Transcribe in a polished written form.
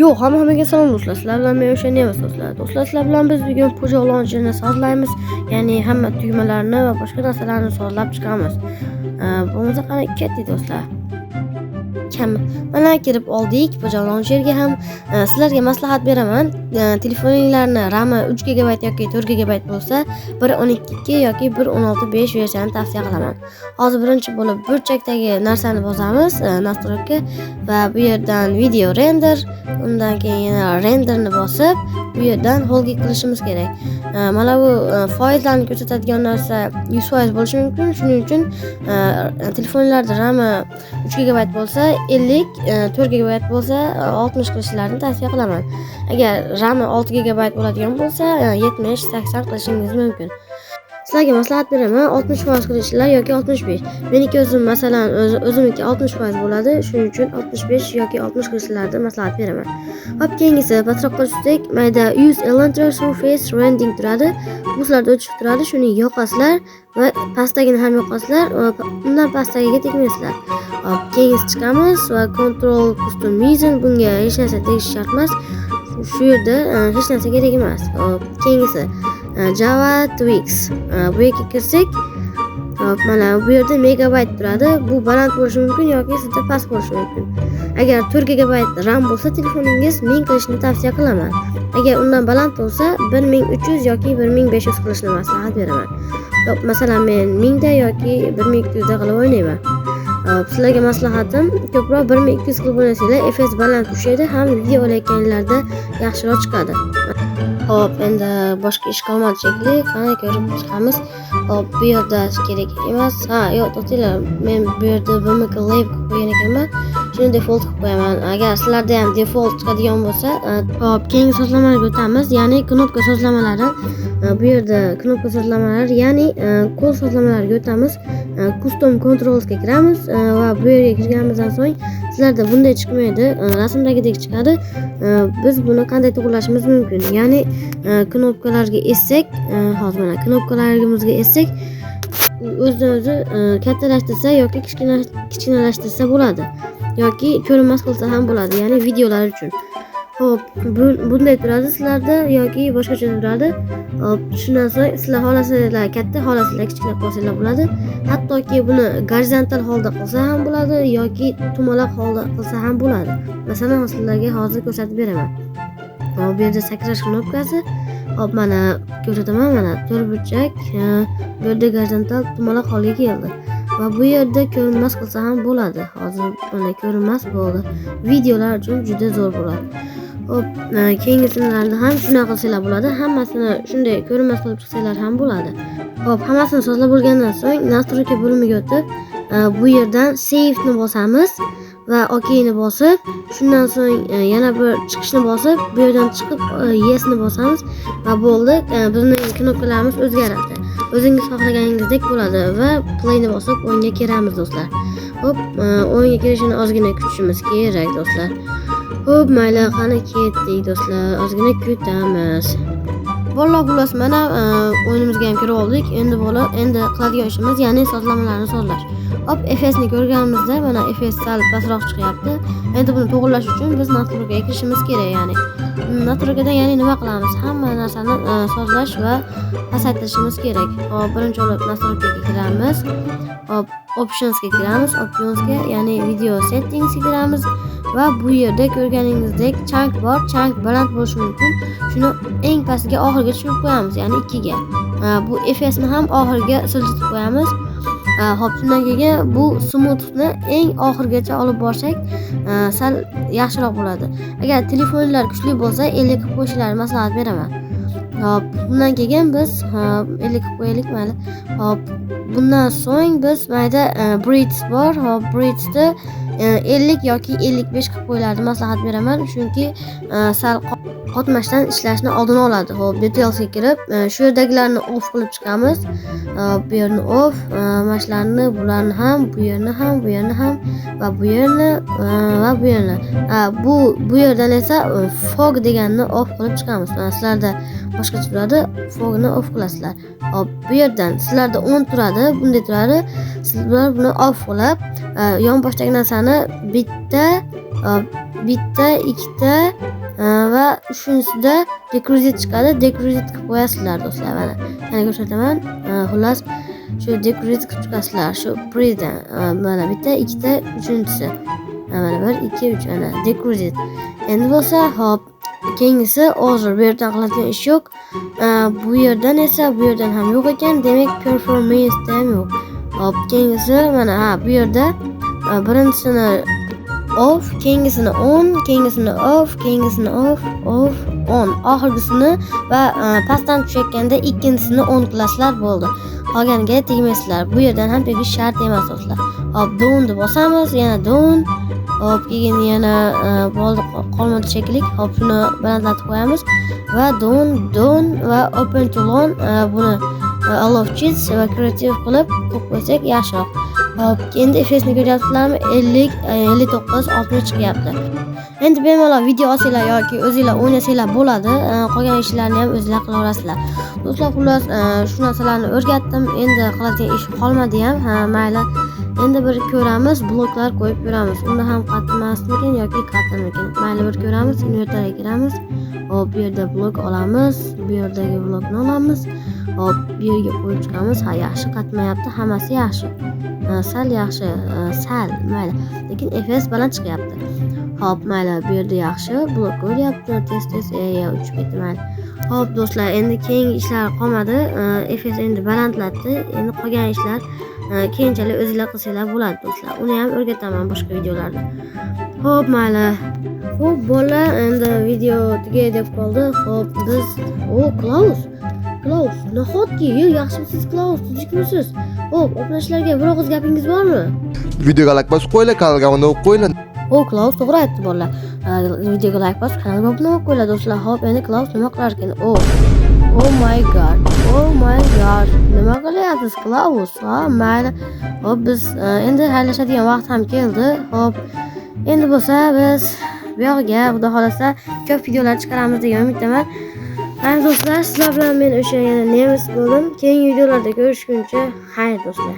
Yo'q, hammaga salom do'stlar. Sizlar bilan men o'shandaymiz do'stlar. Do'stlar, sizlar bilan biz bugun Puja launcherni sozlaymiz. Ya'ni hamma tugmalarni va boshqa narsalarni sozlab chiqamiz. Bo'lmasa qani ketdik do'stlar. Mana kirib oldik Puja launcherga ham. Sizlarga maslahat beraman. Telefoninglarni RAM 3 GB yoki 4 GB bo'lsa, 1.12 yoki 1.16.5 versiyani tavsiya qilaman. Hozir birinchi bo'lib burchakdagi narsani bosamiz, nastroyka va bu yerdan video render, undan keyin renderni bosib, bu yerdan holga qilishimiz kerak. Mana bu foizlarni ko'rsatadigan narsa 100% bo'lishi mumkin. Shuning uchun telefonlarda RAM 3 GB bo'lsa, 50, 4 GB bo'lsa 60 qilishlarini tavsiya qilaman. Agar RAM 6 GB bo'ladigan bo'lsa, 70-80 qilishingiz mumkin. Sizlarga maslahat beraman, 60% qilishlar yoki 65. Meniki o'zim masalan o'zimniki 60% bo'ladi. Shuning uchun 65 yoki 60 qilishlarni maslahat beraman. Hop, keyingisi pastroqqa tushdik. Mayda use Elantra surface rendering turadi. Bu sizlarda o'chib turadi. Shuni yoqasizlar va pastdagini ham yoqasizlar. Undan pastdagiga tegmaysizlar. Hop, keyingisi chiqamiz va control customize bunga hech narsa tegish shart emas. Shu yerda hech narsa kerak emas. Hop, keyingisi Java Twix. Bu yerga kirsak, mana bu yerda megabayt turadi. Bu baland bo'lishi mumkin yoki sizda past bo'lishi mumkin. Agar 4 GB RAM bo'lsa, telefoningiz 1000 qilishni tavsiya qilaman. Agar undan baland bo'lsa, 1300 yoki 1500 qilishni maslahat beraman. Masalan, men 1000 da yoki 1200 da qilib o'ynayman. Sizlarga maslahatim, ko'proq 1200 qilib o'ynasanglar, FPS baland tushadi, ham video olayotganlarda yaxshiroq chiqadi. Hop, endi boshqa ish qolmadi shekilli. Qani ko'rib chiqamiz. Hop, bu yerda kerak emas. Yo'q, to'xtinglar. Men bu yerda BMK Live qo'ygan ekanman. Shuni default qilib qo'yaman. Agar sizlarda ham default chiqadigan bo'lsa, hop, keyingi sozlamalarga o'tamiz. Ya'ni knopka sozlamalari. Bu yerda knopka sozlamalari, ya'ni qo'l sozlamalariga o'tamiz. Custom controlsga kiramiz va bu yerga kirganimizdan so'ng sizlarda bunday chiqmaydi, rasmdagidek chiqadi. Biz buni qanday to'g'rilashimiz mumkin? Ya'ni knopkalarga essak, hozir mana knopkalarimizga essak, o'zidan o'zi kattalashtirsa yoki kichkinalashtirsa bo'ladi. Yoki ko'rinmas qilsa ham bo'ladi, ya'ni videolar uchun. Hop, bunday turadi sizlarda yoki boshqacha turadi. Hop, shundan so'ng sizlar xohlasanglar katta, xohlasanglar kichkina qilsanglar bo'ladi. Hattoki buni gorizontal holda qilsa ham bo'ladi yoki tumaloq holda qilsa ham bo'ladi. Masalan, sizlarga hozir ko'rsatib beraman. Hop, bu yerda sakrash knopkasi. Hop, mana ko'rsataman, mana 4 burchak, bu yerda gorizontal tumaloq holga keldi. Va bu yerda ko'rinmas qilsa ham bo'ladi. Hozir mana ko'rinmas bo'ldi. Videolar uchun juda zo'r bo'ladi. Hop, keyingilarni ham shunday qilsanglar bo'ladi. Hammasini shunday ko'rinmas qilib chiqsanglar ham bo'ladi. Hop, hammasini sozlab bo'lgandan so'ng nastroyka bo'limiga o'tib, bu yerdan save ni bosamiz va OK ni bosib, shundan so'ng yana bir chiqishni bosib, bu yerdan chiqib yes ni bosamiz va bo'ldi. Bizning knopkalarimiz o'zgaradi. O'zingiz xohlaganingizdek bo'ladi va play ni bosib o'yinga kiramiz do'stlar. Hop, o'yinga kirishini ozgina kutishimiz kerak do'stlar. Hop, mayli, qani ketdik do'stlar. Ozgina kutamiz. Valloh xullas, mana o'yinimizga ham kirib oldik. Endi qiladigan ishimiz, ya'ni sozlamalarni sozlash. Hop, FPS ni ko'rganimizda mana FPS sal pastroq chiqyapti. Endi buni to'g'rilash uchun biz nastroykaga kirishimiz kerak, ya'ni. Nastroykadan ya'ni nima qilamiz? Hamma narsani sozlash va pasaytirishimiz kerak. Hop, birinchi bo'lib nastroykaga kiramiz. Hop, optionsga kiramiz. Optionsga, ya'ni video settingsga kiramiz va bu yerda ko'rganingizdek chunk bor. Chunk baland bo'lishi mumkin. Shuni eng pastiga oxiriga tushirib qo'yamiz, ya'ni 2 ga. Bu FPS ni ham oxiriga siljitib qo'yamiz. Hop, shundan keyin bu smoothni eng oxirigacha olib borsak, sal yaxshiroq bo'ladi. Agar telefonlar kuchli bo'lsa, 50 qilib qo'yishlarini maslahat beraman. Hop, bundan keyin biz 50 qilib qo'yaylik, mayli. Hop, bundan so'ng biz mayda bridge bor. Hop, bridge'ni 50 yoki 55 qilib qo'yishlarni maslahat beraman, chunki sal qotmashdan ishlashni oldini oladi. Hop, detailsga kirib, shu yerdagilarni off qilib chiqamiz. Bu yerni off, mashlarni, bularni ham, bu yerni ham, bu yerni ham va bu yerni va bu yerni. Bu yerdan esa fog deganni off qilib chiqamiz. Sizlarda boshqacha turadi, fogni off qilasizlar. Hop, bu yerdan sizlarda 10 turadi, bunday turadi. Sizlar buni off qilib, yon boshdagi narsani mana bitta, ikkita va uchinchisida dekruzit chiqadi. Dekruzit qilib qo'yasizlar do'stlar mana. Yana ko'rsataman. Xullas shu dekruzit qilib chiqasizlar. Shu predan mana bitta, ikkita, uchinchisi. Mana 1, 2, 3 ana dekruzit. Endi bo'lsa, hop, keyingisi hozir bu yerdan qiladigan ish yo'q. Bu yerdan esa bu yerdan ham yo'q ekan. Demak, performance ham yo'q. Hop, keyingisi mana bu yerda birinchisini off, keyingisini on, keyingisini off, keyingisini off, on. Oxirgisini va pastdan tushayotganda ikkinchisini on qilasizlar bo'ldi. Qolganiga tegmaysizlar. Bu yerdan ham tegish shart emas do'stlar. Hop, down deb bosamiz, yana down. Hop, keyin yana bo'ldi qolmadi shekilli. Hop, shuni balandlatib qo'yamiz va down va open to learn buni allow cheats va creative qilib qo'ysak yaxshiroq. Hop, endi effektni ko'ryapsizlarmi? 50, 59, 60 chiqyapti. Endi bemalol video olsanglar yoki o'zingizlar o'ynasanglar bo'ladi. Qolgan ishlarni ham o'zingizlar qilaverasizlar. Do'stlar, xullas shu narsalarni o'rgatdim. Endi qiladigan ish qolmadi ham. Mayli. Endi bir ko'ramiz, bloklar qo'yib ko'ramiz. Unda ham qatmasmikin yoki qatnamikin. Mayli bir ko'ramiz, invertorga kiramiz. Hop, bu yerda blok olamiz, bu yerdagi blokni olamiz. Hop, bu yerga qo'yib chiqamiz. Ha, yaxshi qatmayapti, hammasi yaxshi. Sal yaxshi, sal, mayli. Lekin FPS baland chiqyapti. Hop, mayli, bu yerda yaxshi blok ko'ryapti. Tez uchib ketdi, mayli. Hop, do'stlar, endi keyingi ishlar qolmadi. FPS endi balandlatdi. Endi qolgan ishlar keyinchalik o'zingizlar qilsanglar bo'ladi do'stlar. Uni ham o'rgataman boshqa videolarda. Hop, mayli. Hop, bolalar, endi video tugay deb qoldi. Hop, biz Klaus, nahotki, yaxshimisiz Klaus, tuzukmisiz? Hop, obunachilarga bir og'iz gapingiz bormi? Videoga like bosib qo'yinglar, kanalga obuna bo'lib qo'yinglar. Klaus to'g'ri aytdi bolalar. Videoga like bosib, kanalga obuna bo'lib qo'yinglar do'stlar. Hop, endi Klaus nima qilar ekan? Oh my god. Nima qilyapsiz Klaus? Mayli. Hop, biz endi xayrlashadigan vaqt ham keldi. Hop, endi bo'lsa biz bu yoqqa xudo xolasa ko'p videolar chiqaramiz degan umiddaman. Mana do'stlar, sizlar bilan men o'sha yana nemis bo'ldim. Keyingi videolarda ko'rishguncha xayr do'stlar.